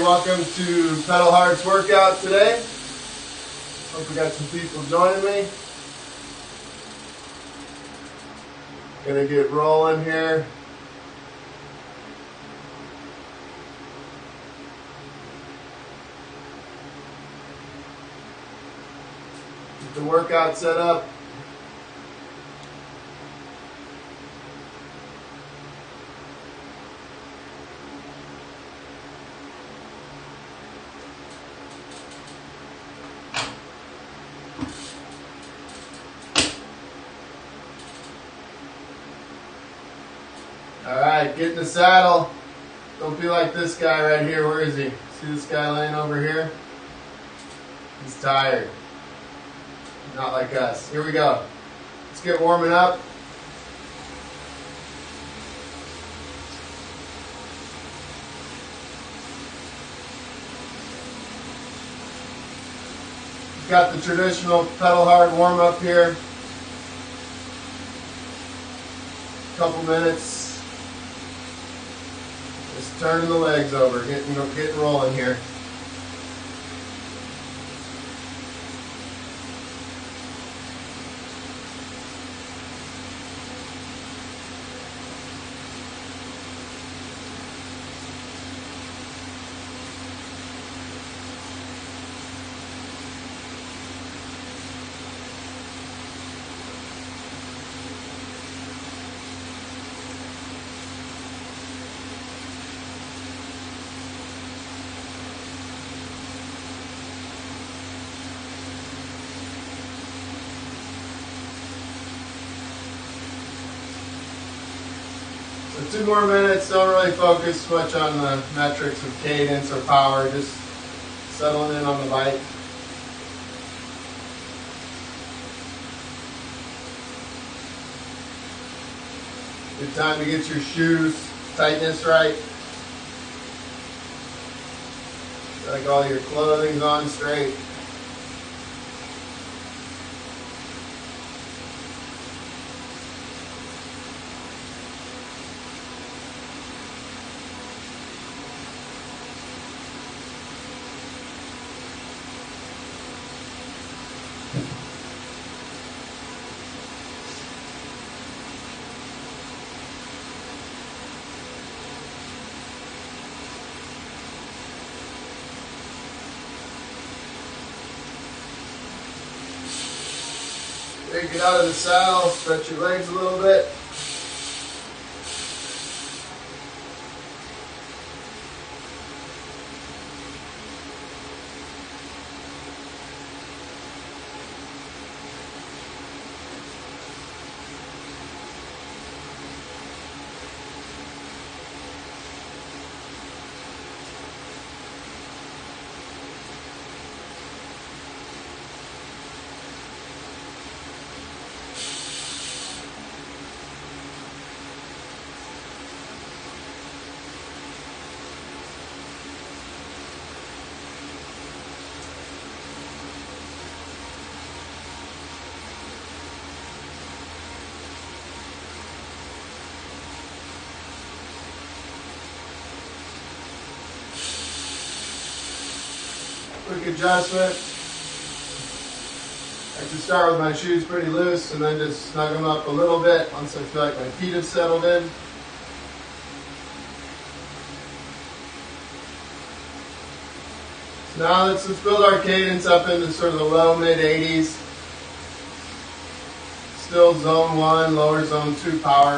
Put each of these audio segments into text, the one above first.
Hey, welcome to Pedal Heart's workout today. Hope we got some people joining me. Gonna get rolling here. Get the workout set up. Alright, get in the saddle. Don't be like this guy right here. Where is he? See this guy laying over here? He's tired. Not like us. Here we go. Let's get warming up. Got the traditional pedal hard warm up here. Couple minutes. Just turning the legs over, getting rolling here. So 2 more minutes, don't really focus much on the metrics of cadence or power, just settling in on the bike. Good time to get your shoes tightness right. Like all your clothing's on straight. Okay, get out of the saddle, stretch your legs a little bit. Quick adjustment. I like to start with my shoes pretty loose and then just snug them up a little bit once I feel like my feet have settled in. So now let's build our cadence up into sort of the low mid 80s. Still zone 1, lower zone 2 power.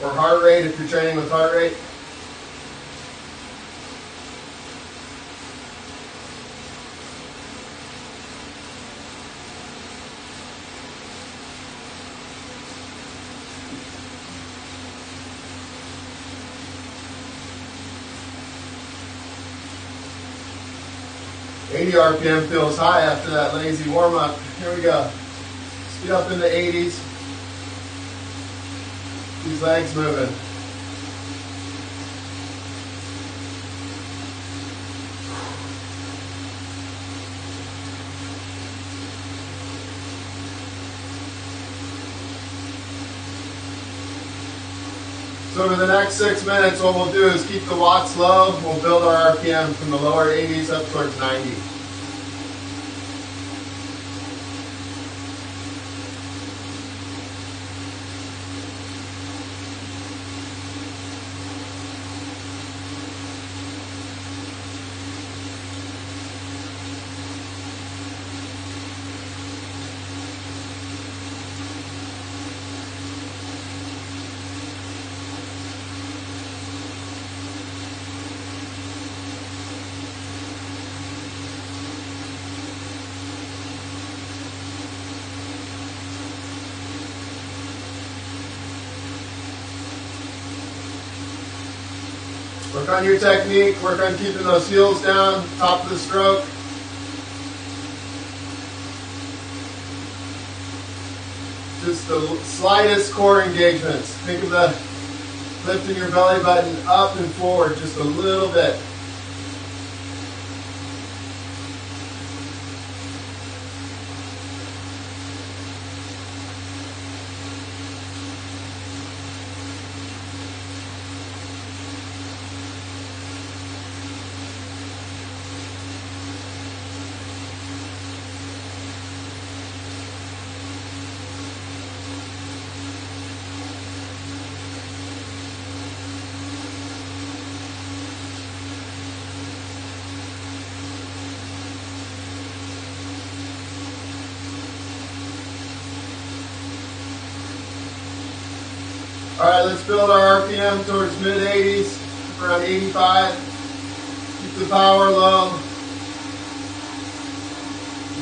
Or heart rate if you're training with heart rate. .80 RPM feels high after that lazy warm-up. Here we go. Speed up in the 80s. These legs moving. So over the next 6 minutes, what we'll do is keep the watts low. We'll build our RPM from the lower 80s up towards 90. Work on your technique, work on keeping those heels down, top of the stroke. Just the slightest core engagements. Think of the lifting your belly button up and forward just a little bit. Alright, let's build our RPM towards mid-80s, around 85. Keep the power low.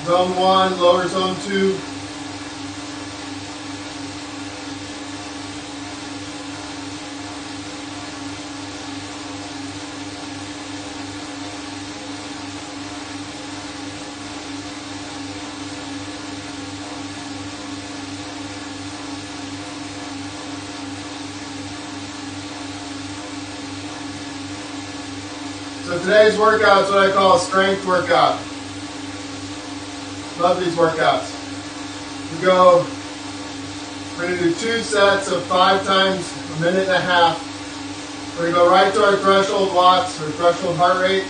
Zone 1, lower zone 2. So today's workout is what I call a strength workout. Love these workouts. We're going to do 2 sets of 5 times a minute and a half. We're going to go right to our threshold watts, or threshold heart rate,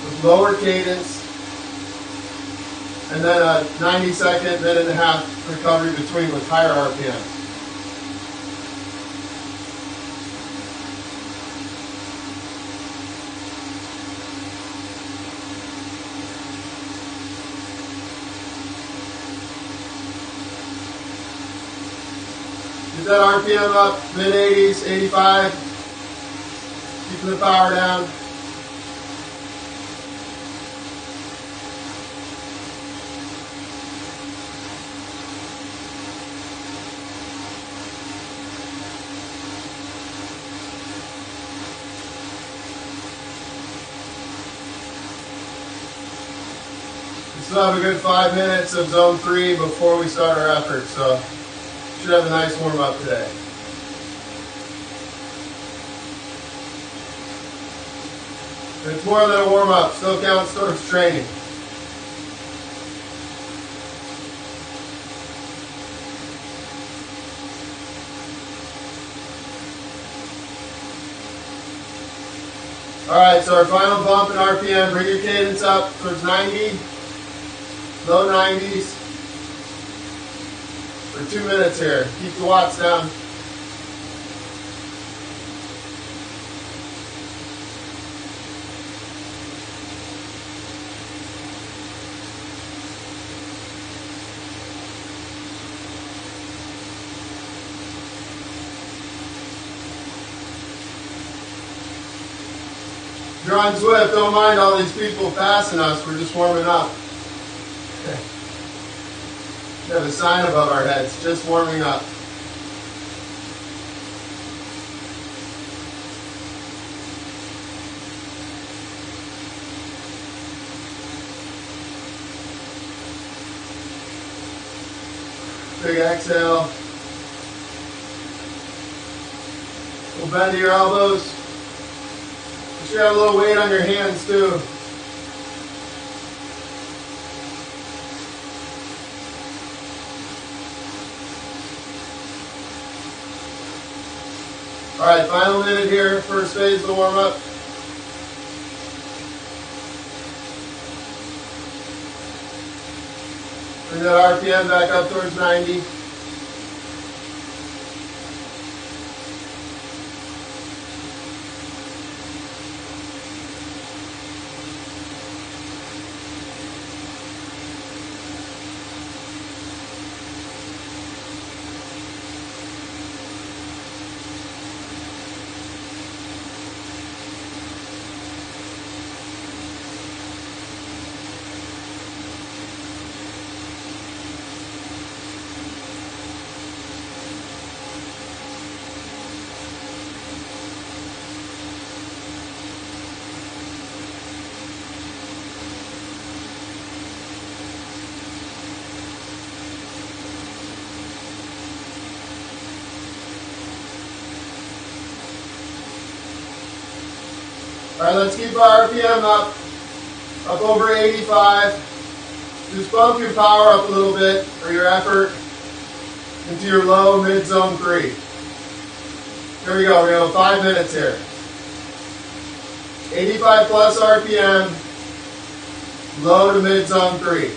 with lower cadence, and then a 90-second, minute and a half recovery between with higher RPM. Get that RPM up, mid-80s, 85. Keeping the power down. We still have a good 5 minutes of zone 3 before we start our effort, so should have a nice warm up today. It's more than a warm up, still counts towards training. Alright, so our final bump in RPM, bring your cadence up towards 90, low 90s. For 2 minutes here. Keep the watts down. If you're on Zwift, don't mind all these people passing us. We're just warming up. We have a sign above our heads, just warming up. Big exhale. We'll bend to your elbows. You should have a little weight on your hands too. All right, final minute here, first phase of the warm-up. Bring that RPM back up towards 90. All right, let's keep our RPM up over 85. Just bump your power up a little bit, or your effort, into your low mid-zone 3. Here we go, we're going to go 5 minutes here. 85 plus RPM, low to mid-zone 3.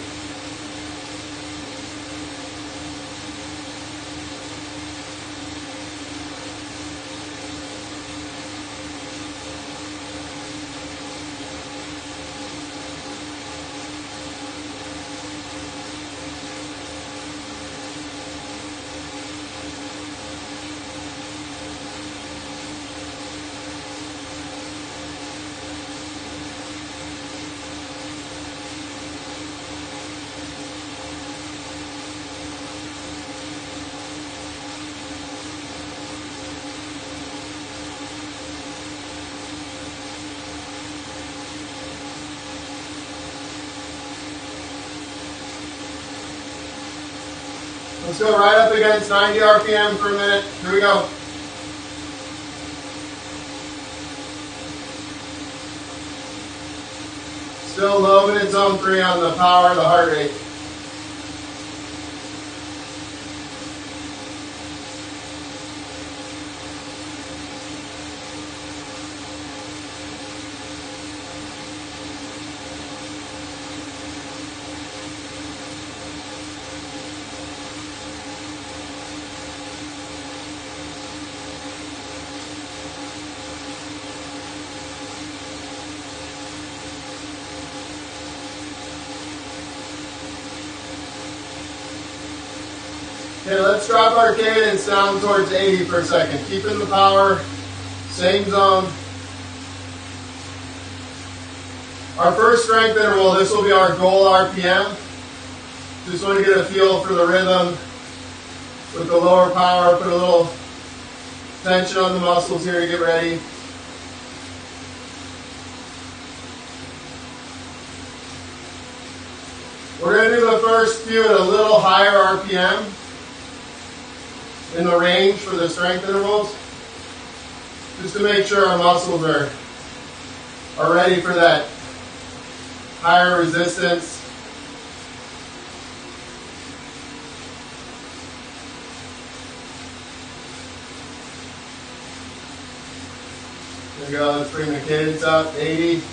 Let's go right up against 90 RPM for a minute. Here we go. Still low mid-zone 3 on the power, the heart rate. Okay, let's drop our cadence down towards 80 for a second. Keeping the power, same zone. Our first strength interval, this will be our goal RPM. Just want to get a feel for the rhythm with the lower power. Put a little tension on the muscles here to get ready. We're going to do the first few at a little higher RPM in the range for the strength intervals, just to make sure our muscles are ready for that higher resistance. There we go, let's bring the cadence up, 80.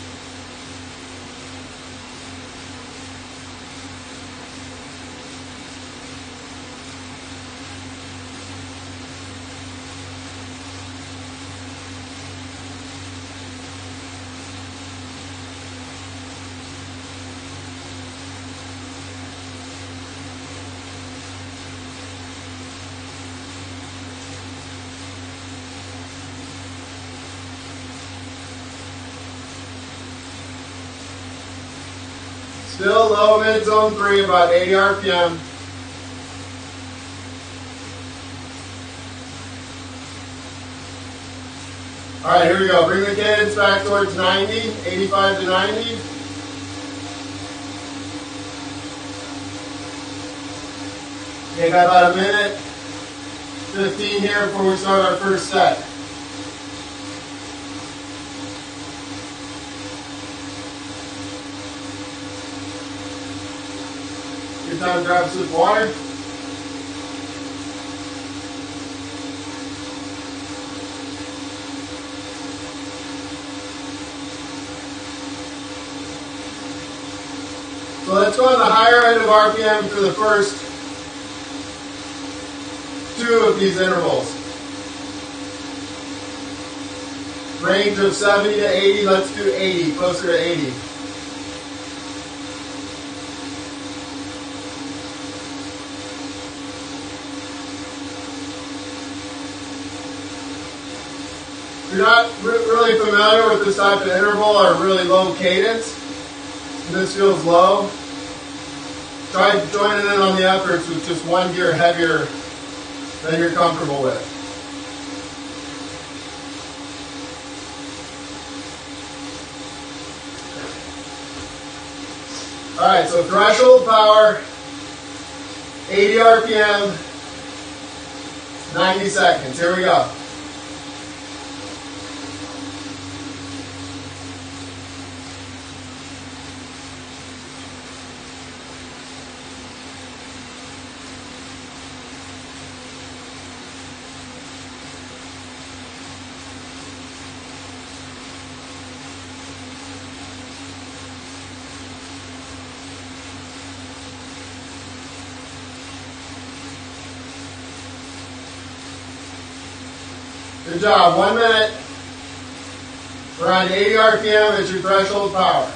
Still low mid zone 3, about 80 RPM. All right, here we go. Bring the cadence back towards 90, 85 to 90. Okay, got about a minute 15 here before we start our first set. Good time to grab some water. let's go on the higher end of RPM for the first 2 of these intervals. Range of 70 to 80, let's do 80, closer to 80. If you're not really familiar with this type of interval or really low cadence, and this feels low, try joining in on the efforts with just 1 gear heavier than you're comfortable with. All right, so threshold power, 80 RPM, 90 seconds. Here we go. Good job. 1 minute. Around 80 RPM is your threshold power.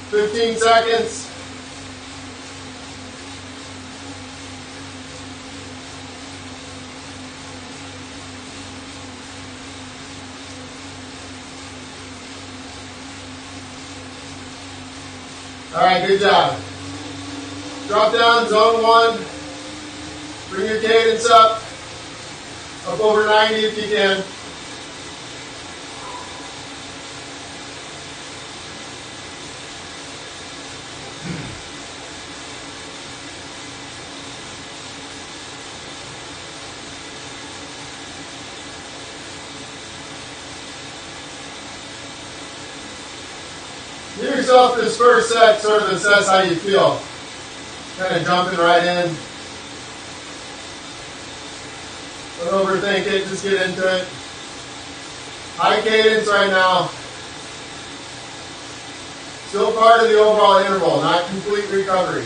Fifteen seconds. All right, good job. Drop down, zone 1. Bring your cadence up over 90 if you can. Give yourself this first set, sort of assess how you feel. Kind of jumping right in. Don't overthink it, just get into it. High cadence right now. Still part of the overall interval, not complete recovery.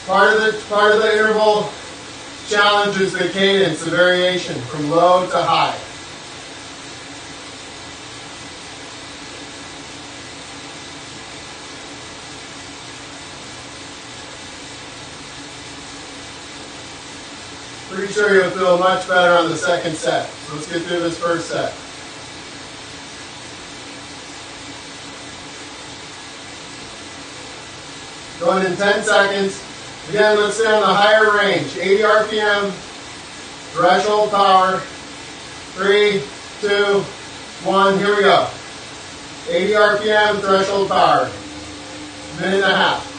Part of the interval challenge is the cadence, the variation from low to high. Pretty sure you'll feel much better on the second set. So let's get through this first set. Going in 10 seconds. Again, let's stay on the higher range. 80 RPM, threshold power. 3, 2, 1, here we go. 80 RPM, threshold power. Minute and a half.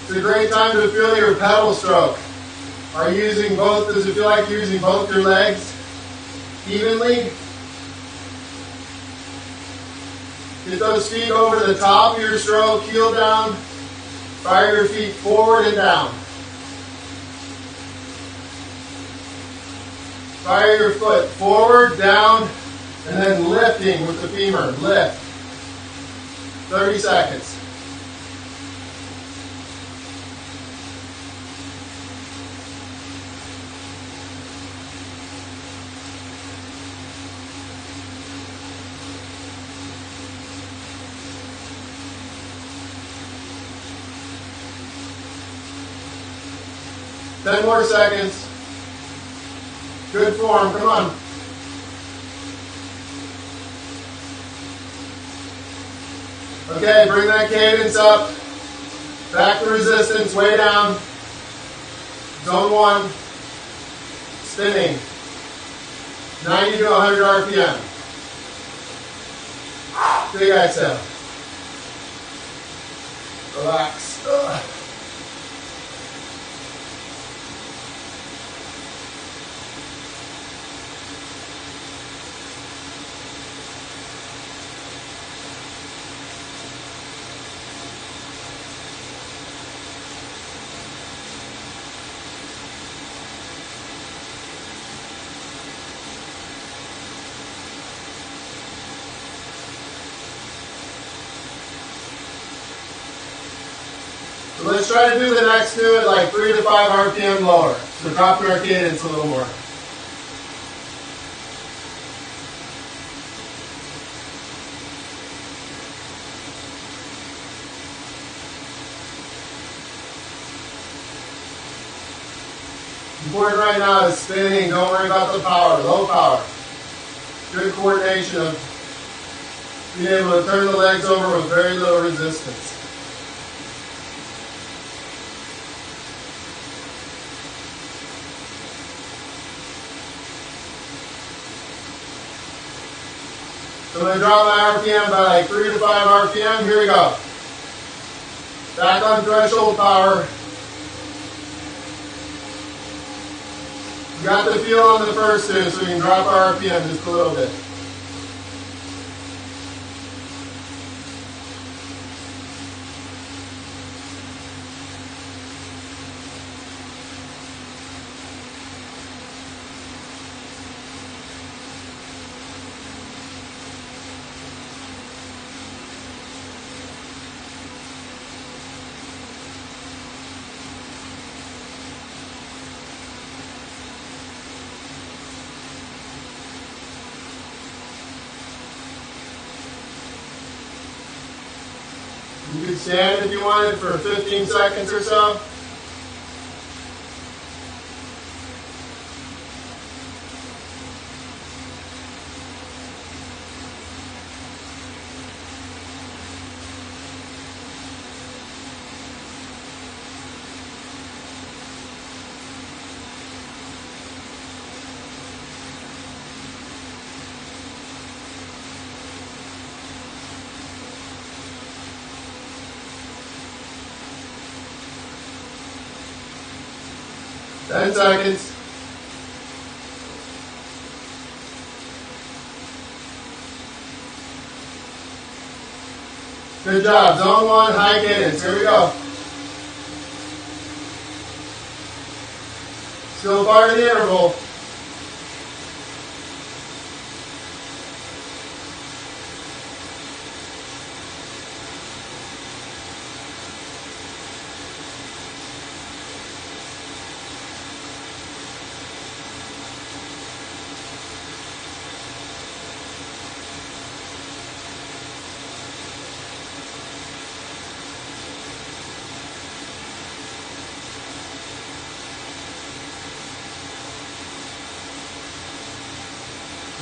It's a great time to feel your pedal stroke. Are you using both? Does it feel like you're using both your legs evenly? Get those feet over the top of your stroke, heel down. Fire your feet forward and down. Fire your foot forward, down, and then lifting with the femur. Lift. 30 seconds. 10 more seconds. Good form, come on. Okay, bring that cadence up. Back to resistance, way down. Zone 1. Spinning. 90 to 100 RPM. Big exhale. Relax. Ugh. So let's try to do the next two at like 3 to 5 RPM lower. So dropping our cadence a little more. Important right now is spinning. Don't worry about the power. Low power. Good coordination of being able to turn the legs over with very little resistance. So I'm going to drop my RPM by like 3 to 5 RPM. Here we go. Back on threshold power. You got the feel on the first two, so we can drop our RPM just a little bit. You could stand if you wanted for 15 seconds or so. Ten seconds. Good job. Zone 1, high cadence. Here we go. Still part of the interval.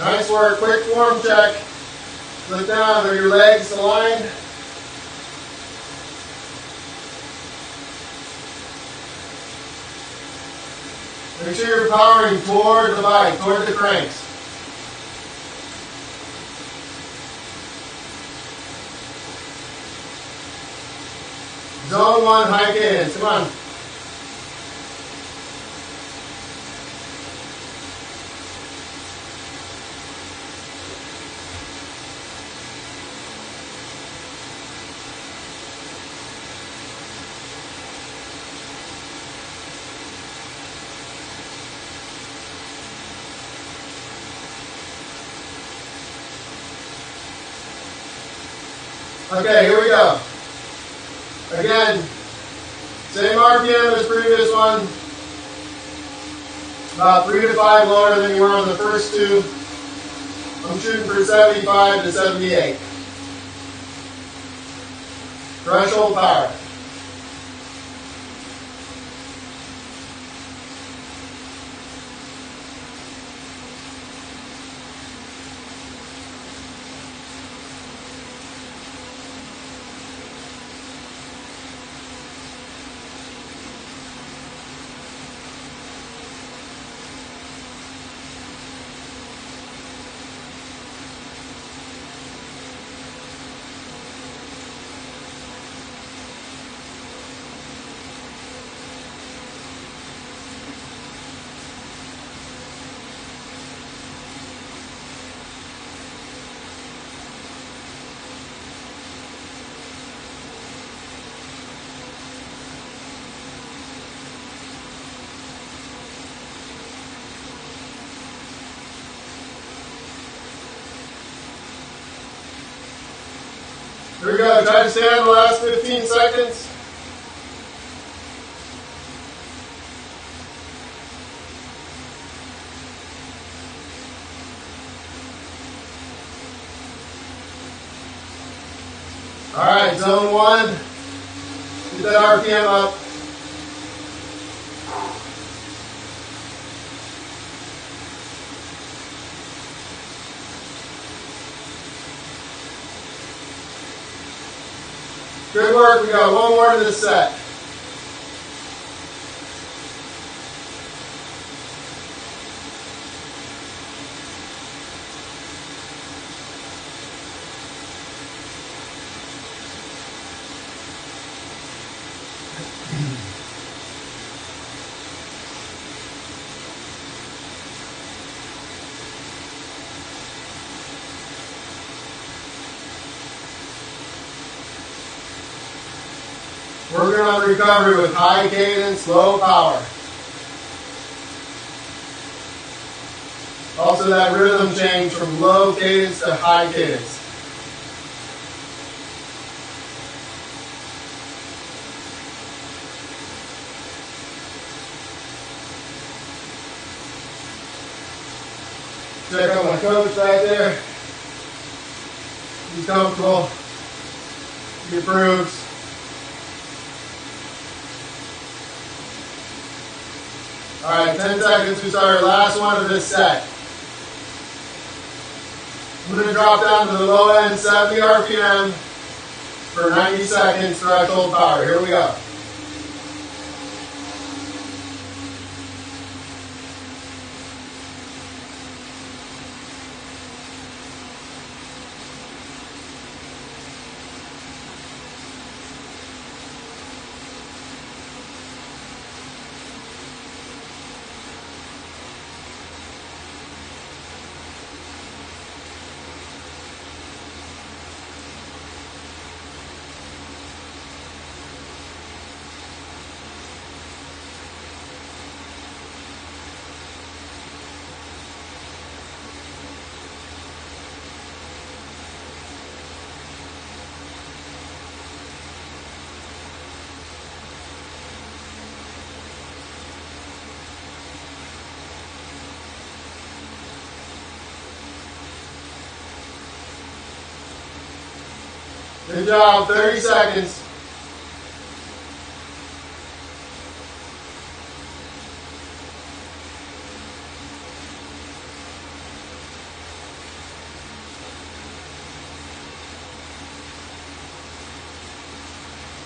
Nice work. Quick form check. Look down. Are your legs aligned? Make sure you're powering toward the bike, toward the cranks. Zone 1, high cadence. Come on. Okay, here we go. Again, same RPM as previous one. About 3 to 5 lower than you were on the first two. I'm shooting for 75 to 78. Threshold power. Here we go. Try to stay on the last 15 seconds. All right, zone 1. Get that RPM up. Good work. We got one more to this set. Working on recovery with high cadence, low power. Also that rhythm change from low cadence to high cadence. Check out my coach right there. He's comfortable. He approves. All right, 10 seconds. We start our last one of this set. I'm going to drop down to the low end, 70 RPM for 90 seconds, threshold power. Here we go. Good job, 30 seconds.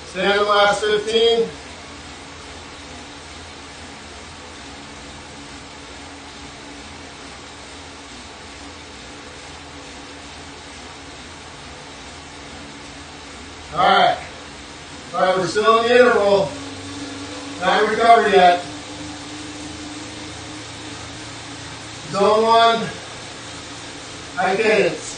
Stay on the last 15. All right, we're still in the interval. Not recovered yet. Zone 1, high cadence.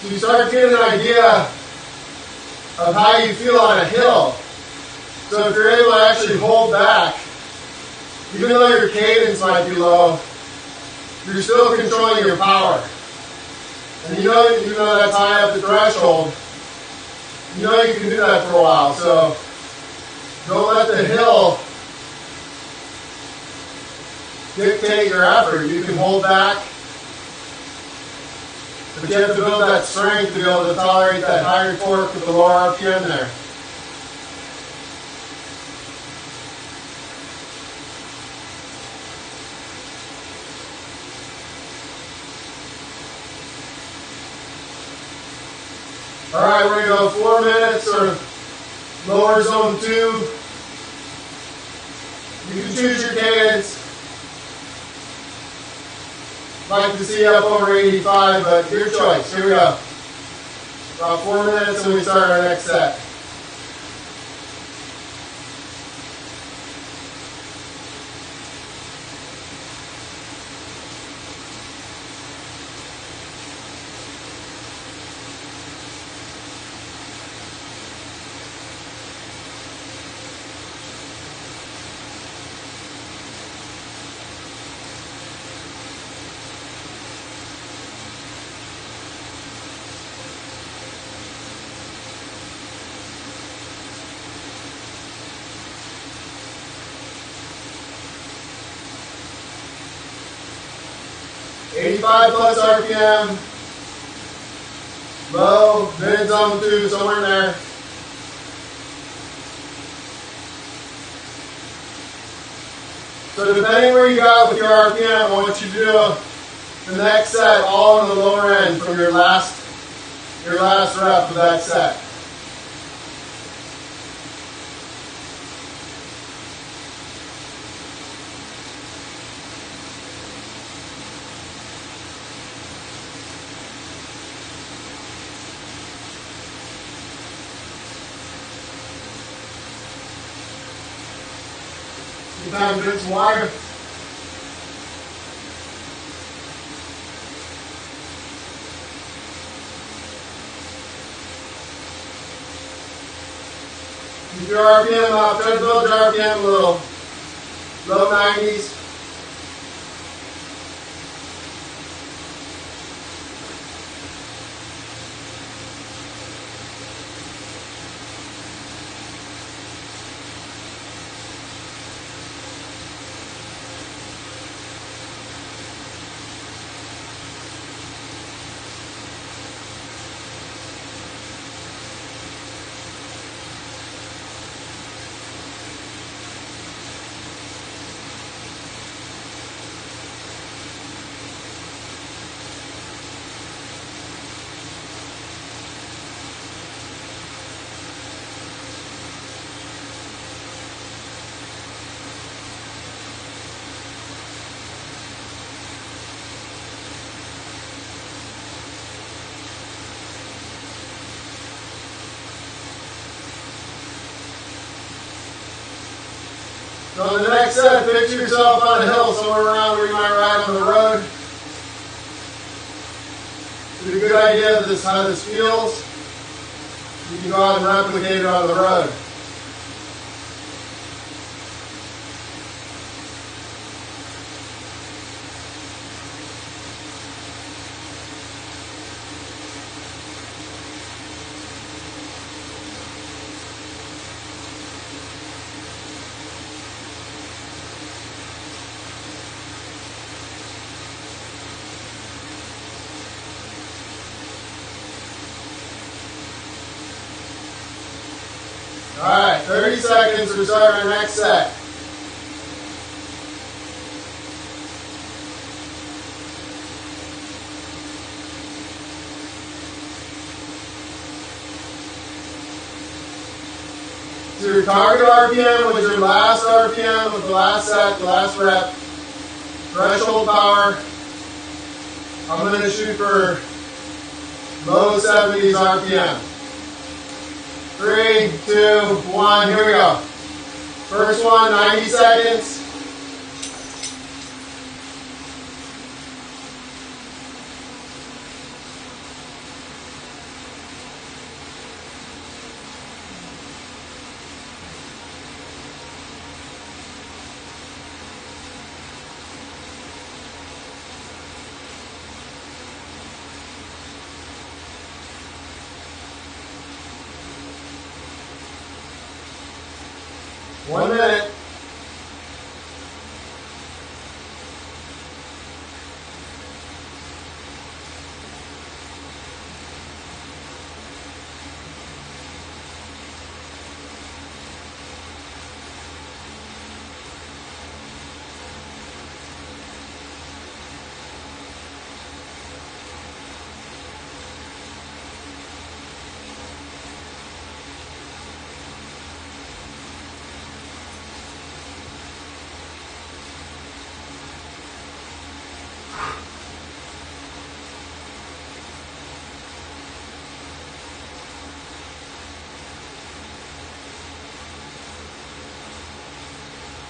So you start getting an idea of how you feel on a hill. So if you're able to actually hold back, even though your cadence might be low, you're still controlling your power. And you know that's high up the threshold. You know you can do that for a while. So don't let the hill dictate your effort. You can hold back. But you have to build that strength to be able to tolerate that higher torque with the lower RPM there. All right, we're going to go 4 minutes or lower zone 2. You can choose your cadence. Like to see up over 85, but your choice. Here we go. About 4 minutes and we start our next set. 85 plus RPM, low, mid zone 2, somewhere in there. So depending where you got with your RPM, I want you to do the next set all on the lower end from your last rep of that set. Time to drink some water. Keep your RPM up. Try to build your RPM a little. Low 90s. So on the next set, picture yourself on a hill somewhere around where you might ride on the road. Get a good idea of how this feels. You can go out and replicate it on the road. Alright, 30 seconds to start our next set. So your target RPM was your last RPM of the last set, the last rep. Threshold power. I'm going to shoot for low 70s RPM. 3, 2, 1, here we go. First one, 90 seconds. One minute.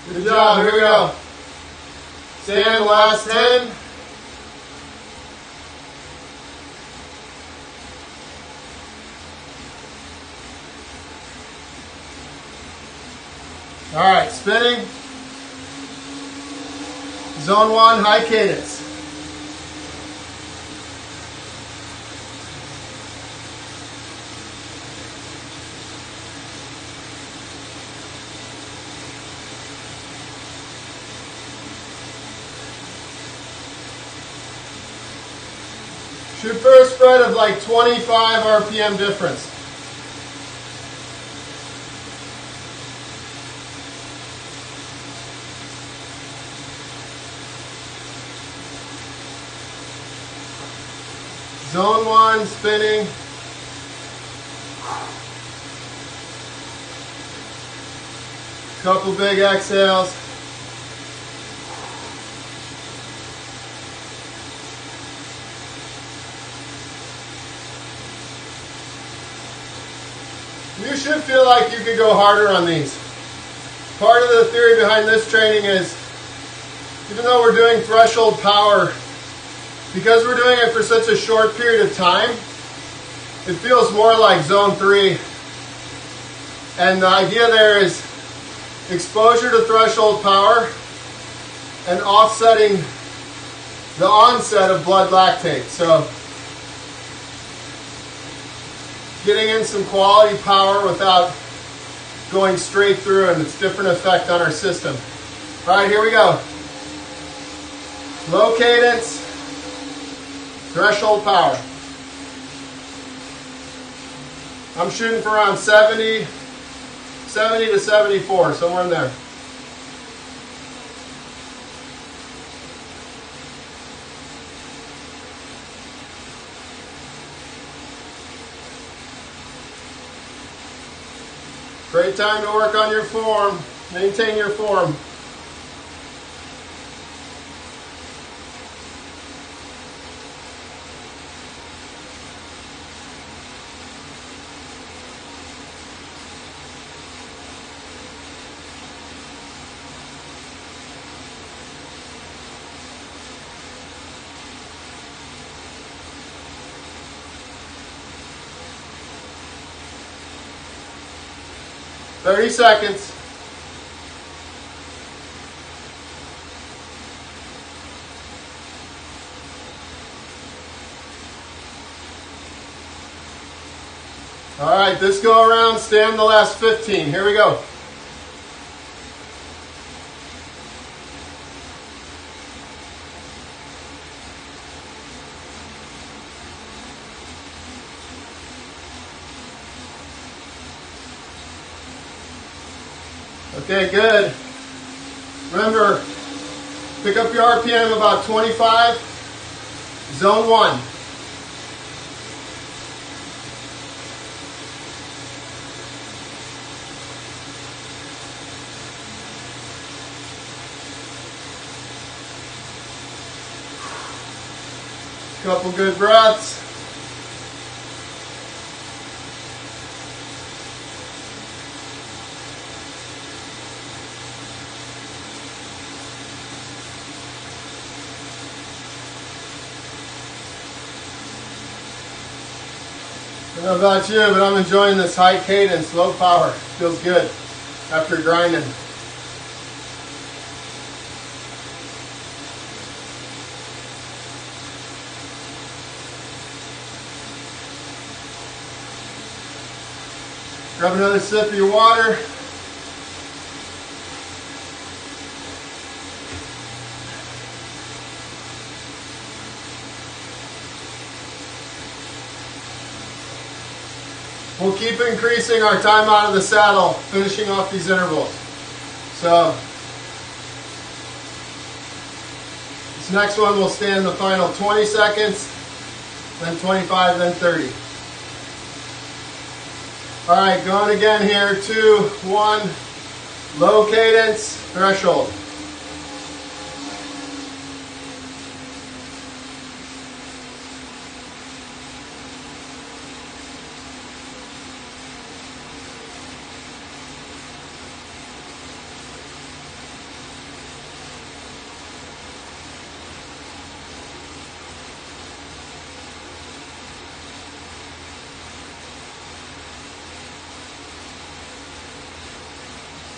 Good job, here we go. Stand the last 10. All right, spinning. Zone 1, high cadence. Shoot for a spread of like 25 RPM difference. Zone 1, spinning. Couple big exhales. You should feel like you could go harder on these. Part of the theory behind this training is, even though we're doing threshold power, because we're doing it for such a short period of time, it feels more like zone 3. And the idea there is exposure to threshold power and offsetting the onset of blood lactate. So getting in some quality power without going straight through, and it's a different effect on our system. All right, here we go. Low cadence, threshold power. I'm shooting for around 70 to 74, somewhere in there. Great time to work on your form. Maintain your form. "30 seconds. All right, this go around, stay on the last 15. Here we go. Okay, good. Remember, pick up your RPM about 25, zone 1. Couple good breaths. I don't know about you, but I'm enjoying this high cadence, low power. Feels good after grinding. Grab another sip of your water. We'll keep increasing our time out of the saddle, finishing off these intervals. So, this next one will stay in the final 20 seconds, then 25, then 30. All right, going again here, 2, 1, low cadence, threshold.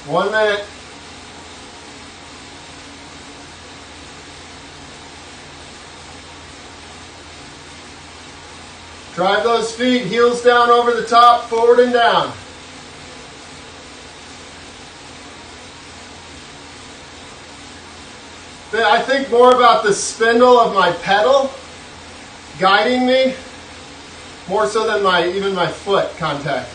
One minute. Drive those feet, heels down over the top, forward and down. I think more about the spindle of my pedal guiding me more so than even my foot contact.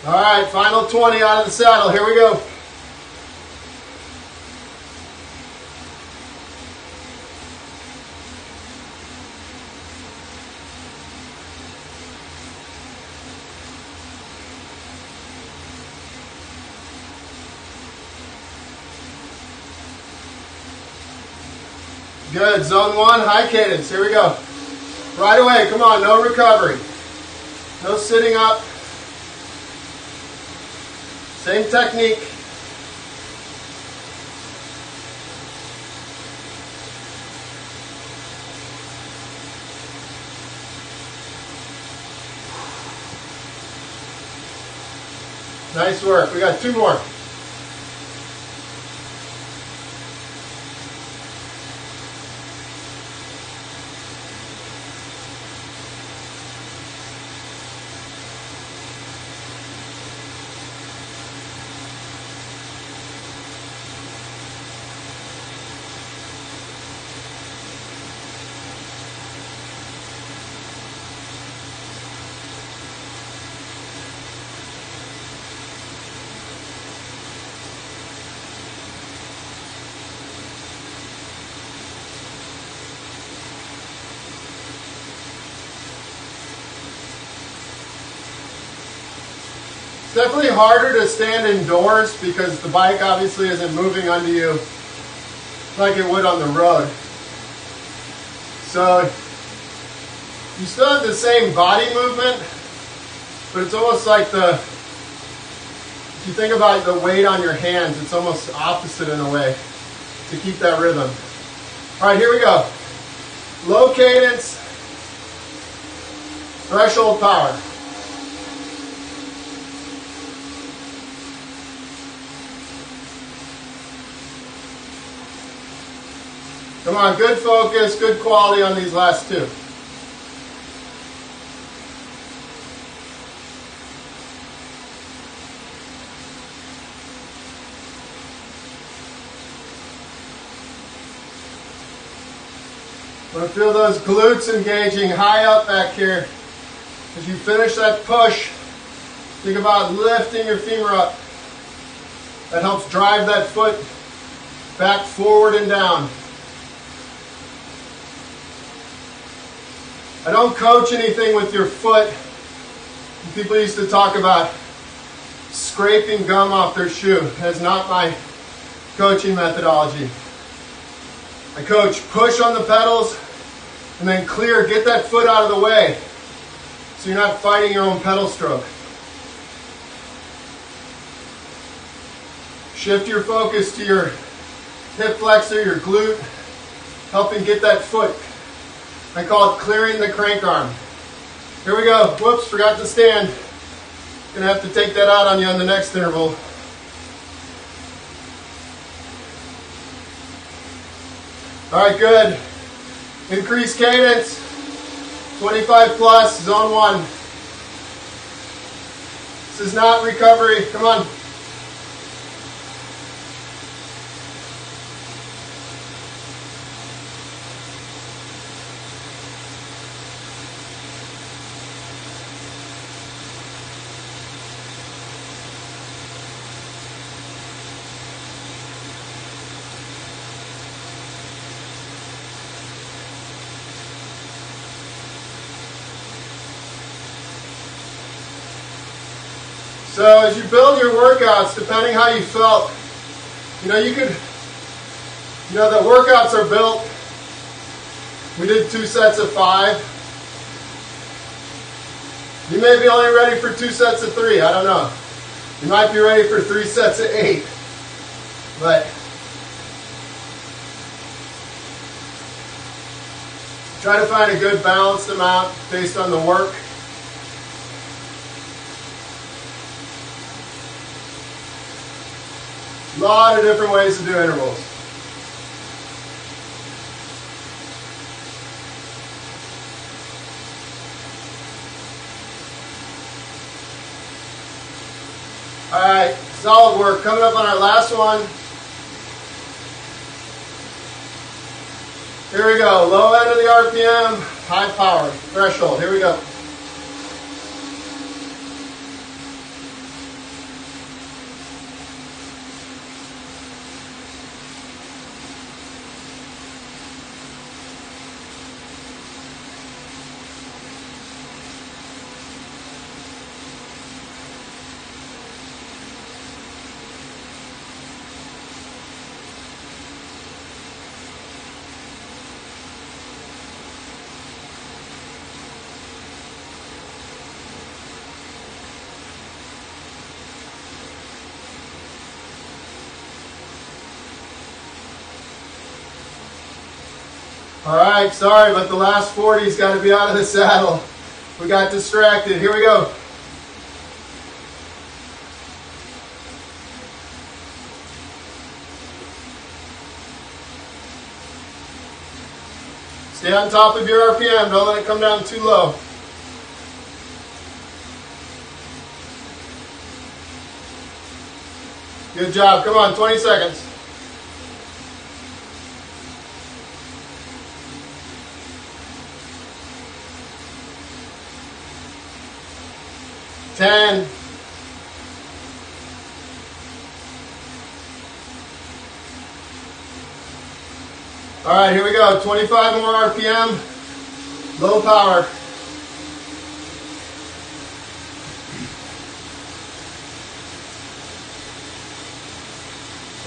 All right, final 20 out of the saddle. Here we go. Good, zone 1, high cadence, here we go. Right away, come on, no recovery. No sitting up. Same technique. Nice work, we got 2 more. It's definitely harder to stand indoors because the bike obviously isn't moving under you like it would on the road. So you still have the same body movement, but it's almost like if you think about the weight on your hands, it's almost opposite in a way to keep that rhythm. All right, here we go. Low cadence, threshold power. Come on, good focus, good quality on these last 2. I want to feel those glutes engaging high up back here. As you finish that push, think about lifting your femur up. That helps drive that foot back forward and down. I don't coach anything with your foot. People used to talk about scraping gum off their shoe. That's not my coaching methodology. I coach push on the pedals and then clear, get that foot out of the way so you're not fighting your own pedal stroke. Shift your focus to your hip flexor, your glute, helping get that foot. I call it clearing the crank arm. Here we go. Whoops, forgot to stand. Gonna have to take that out on you on the next interval. All right, good. Increase cadence. 25 plus, zone 1. This is not recovery. Come on. So as you build your workouts, depending how you felt, the workouts are built. We did 2 sets of 5. You may be only ready for 2 sets of 3, I don't know. You might be ready for 3 sets of 8. But try to find a good balanced amount based on the work. A lot of different ways to do intervals. All right, solid work. Coming up on our last one. Here we go. Low end of the RPM, high power, threshold. Here we go. All right, sorry, but the last 40's got to be out of the saddle. We got distracted. Here we go. Stay on top of your RPM. Don't let it come down too low. Good job. Come on, 20 seconds. Ten. All right, here we go. 25 more RPM. Low power.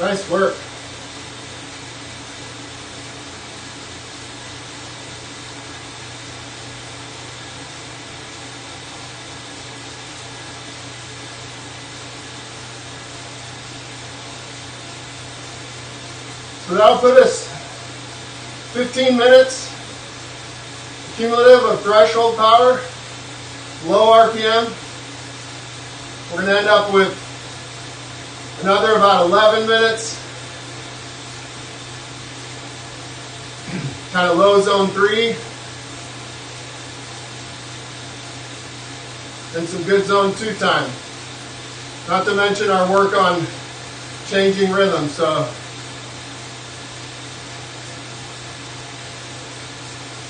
Nice work. So that'll put us 15 minutes cumulative of threshold power, low RPM. We're going to end up with another about 11 minutes, kind of low zone 3, and some good zone 2 time. Not to mention our work on changing rhythm. So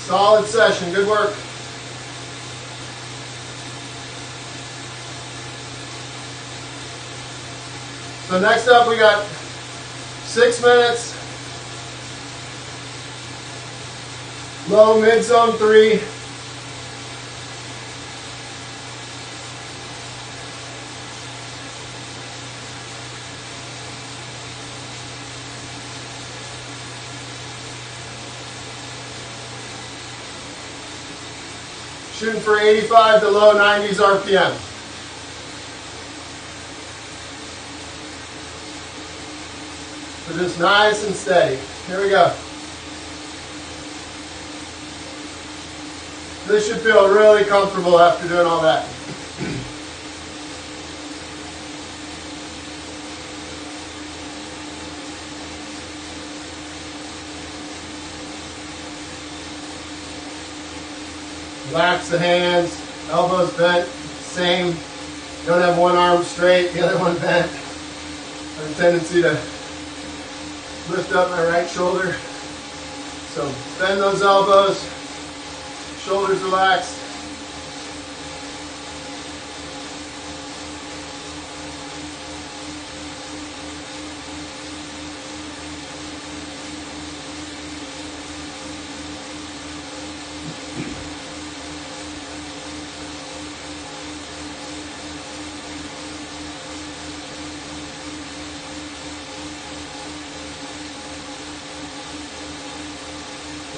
solid session, good work. So next up we got 6 minutes, low mid zone 3. Shooting for 85 to low 90s RPM. So just nice and steady. Here we go. This should feel really comfortable after doing all that. Relax the hands, elbows bent, same. Don't have one arm straight, the other one bent. I have a tendency to lift up my right shoulder. So bend those elbows, shoulders relaxed.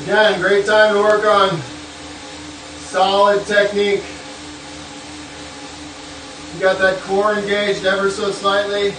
Again, great time to work on solid technique. You got that core engaged ever so slightly.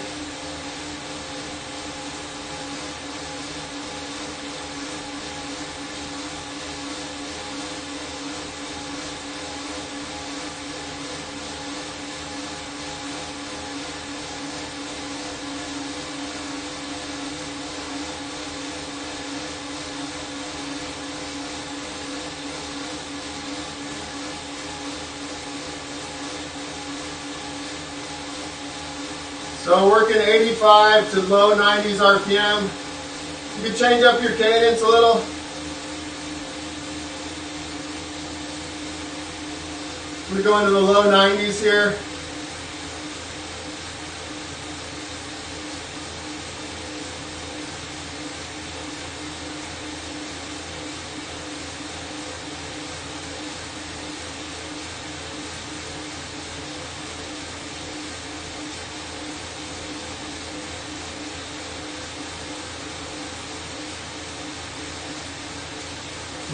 So working 85 to low 90s RPM. You can change up your cadence a little. We're going to the low 90s here.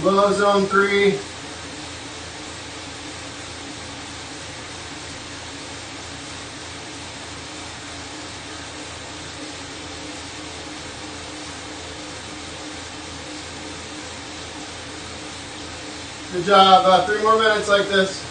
Low zone 3. Good job. 3 more minutes like this.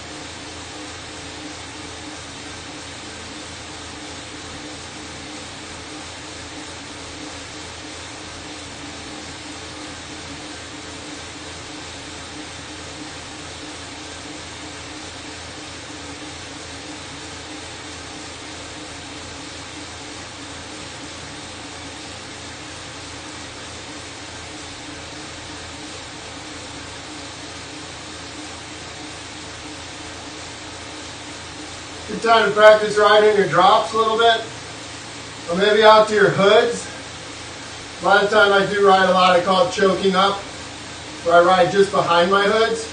Good time to practice riding your drops a little bit, or maybe out to your hoods. A lot of time I do ride a lot, I call it choking up, where I ride just behind my hoods,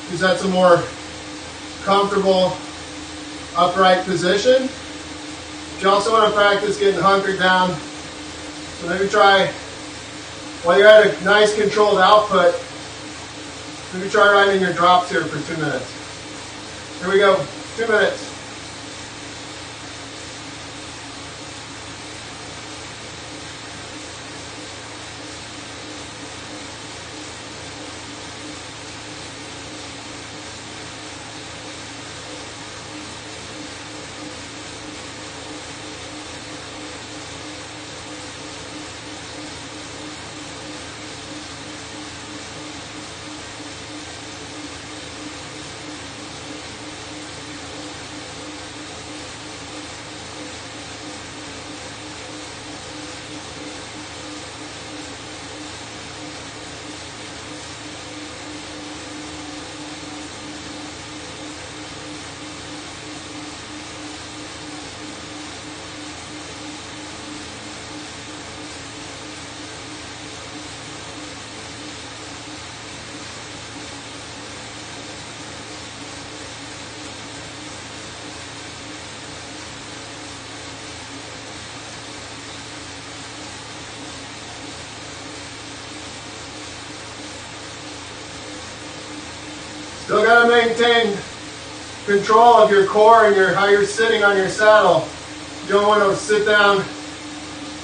because that's a more comfortable upright position. But you also want to practice getting hunkered down, so maybe try, while you're at a nice controlled output, maybe try riding your drops here for 2 minutes. Here we go, 2 minutes. Still got to maintain control of your core and how you're sitting on your saddle. You don't want to sit down,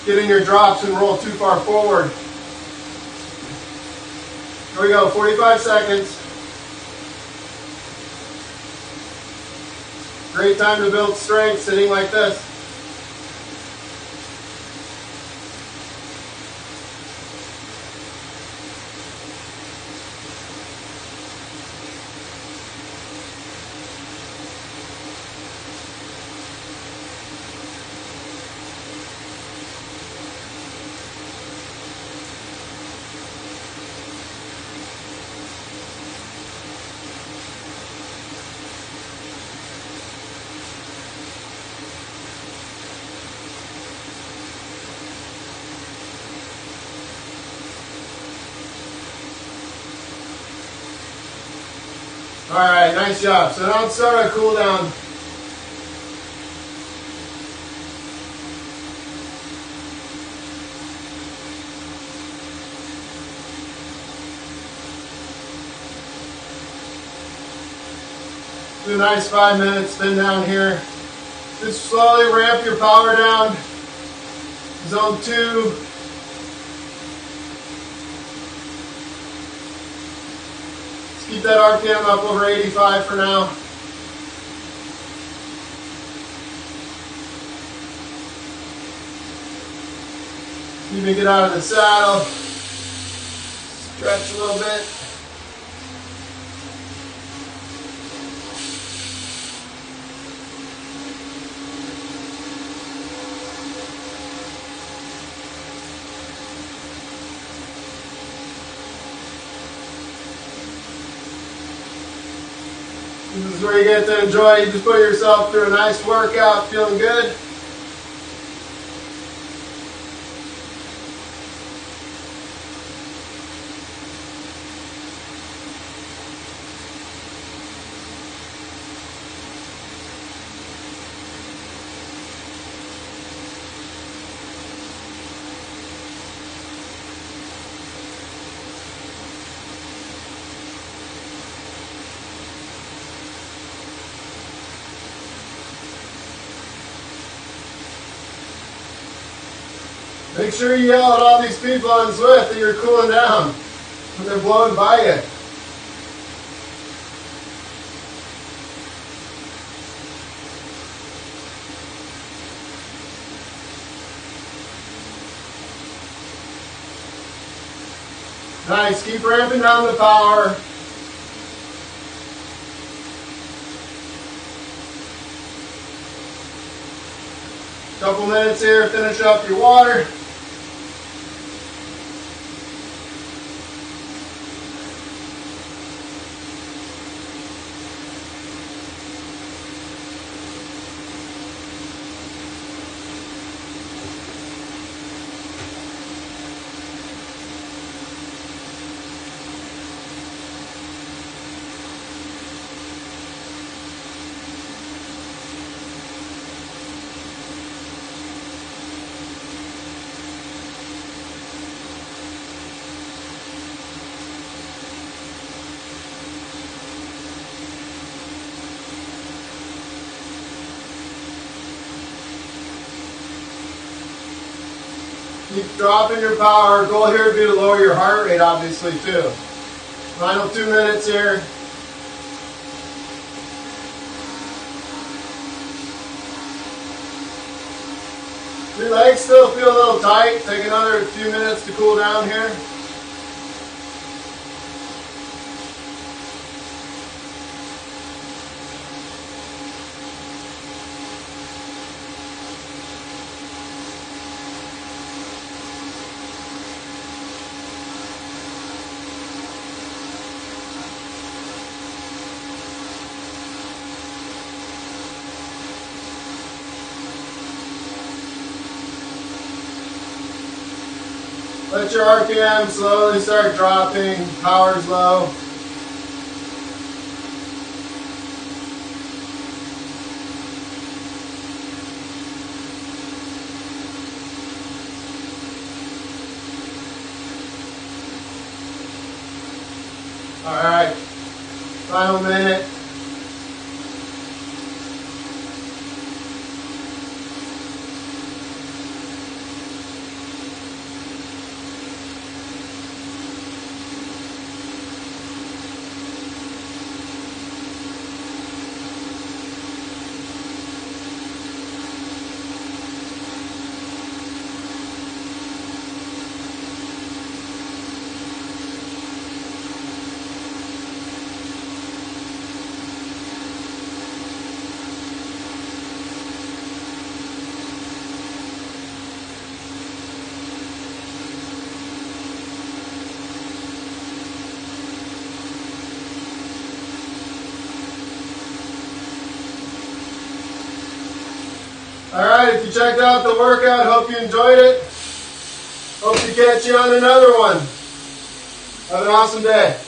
get in your drops and roll too far forward. Here we go, 45 seconds. Great time to build strength sitting like this. All right, nice job. So now let's start our cool down. Do a nice 5 minutes spin down here. Just slowly ramp your power down. Zone 2. Keep that RPM up over 85 for now. Even get out of the saddle. Stretch a little bit. is where you get to enjoy. You just put yourself through a nice workout, feeling good. Make sure you yell at all these people on Zwift that you're cooling down when they're blowing by you. Nice, keep ramping down the power. Couple minutes here, finish up your water. Keep dropping your power. Goal here would be to lower your heart rate, obviously, too. Final 2 minutes here. Your legs still feel a little tight. Take another few minutes to cool down here. Let your RPM slowly start dropping, power's low. All right, final minute. Alright, if you checked out the workout, hope you enjoyed it. Hope to catch you on another one. Have an awesome day.